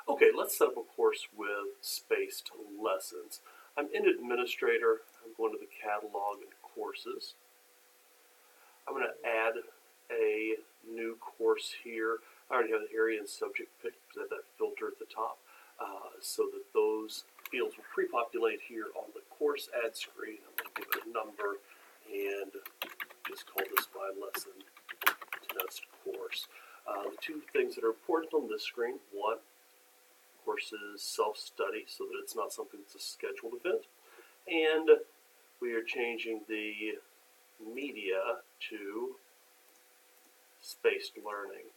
Okay, let's set up a course with spaced lessons. I'm in Administrator. I'm going to the Catalog and Courses. I'm going to add a new course here. I already have the area and subject picked because I have that filter at the top so that those fields will pre-populate here on the course add screen. I'm going to give it a number and just call this my lesson test course. The two things that are important on this screen, one, course is self-study so that it's not something that's a scheduled event, and we are changing the media to spaced learning.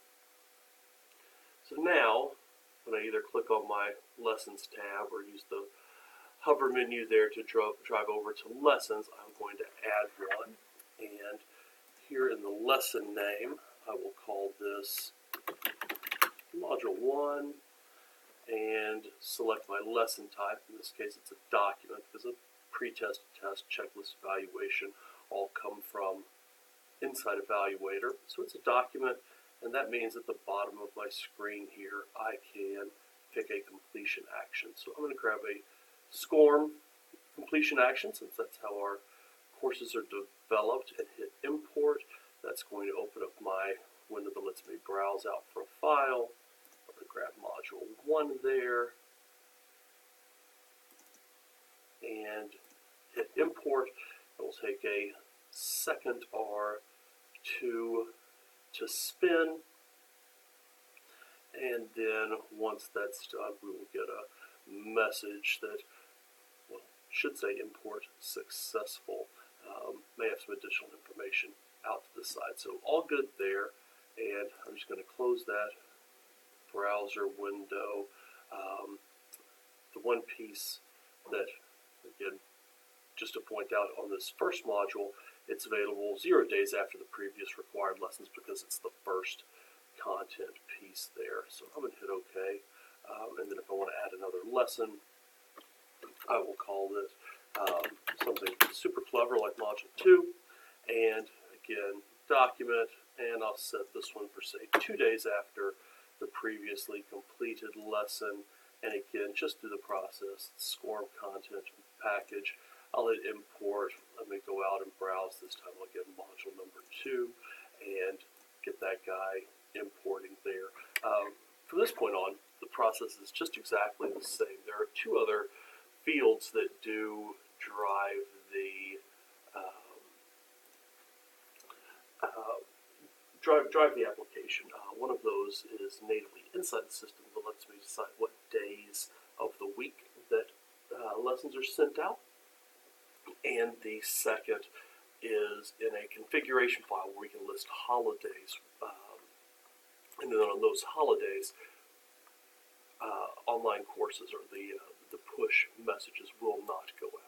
So now when I either click on my lessons tab or use the hover menu there to drive over to lessons, I'm going to add one, and here in the lesson name I will call this module 1 and select my lesson type. In this case it's a document because a pre-test, test, checklist, evaluation all come from inside Evaluator. So it's a document, and that means at the bottom of my screen here I can pick a completion action. So I'm going to grab a SCORM completion action since that's how our courses are developed, and hit import. That's going to open up my window that lets me browse out for a file. I'm going to grab module 1 there and hit import. It will take a second or two to spin, and then once that's done we will get a message that, well, should say import successful. May have some additional information out to the side. So all good there, and I'm just going to close that browser window. The one piece that, again, just to point out on this first module, it's available 0 days after the previous required lessons because it's the first content piece there. So I'm going to hit OK, and then if I want to add another lesson, I will call it something super clever like module 2, and again, document, and I'll set this one for, say, 2 days after the previously completed lesson, and again, just through the process, SCORM content package. I'll hit import. Let me go out and browse. This time I'll get module number 2 and get that guy importing there. From this point on, the process is just exactly the same. There are two other fields that do drive the drive the application. One of those is natively inside the system that lets me decide what days of the week that lessons are sent out, and the second is in a configuration file where we can list holidays, and then on those holidays, online courses or the push messages will not go out.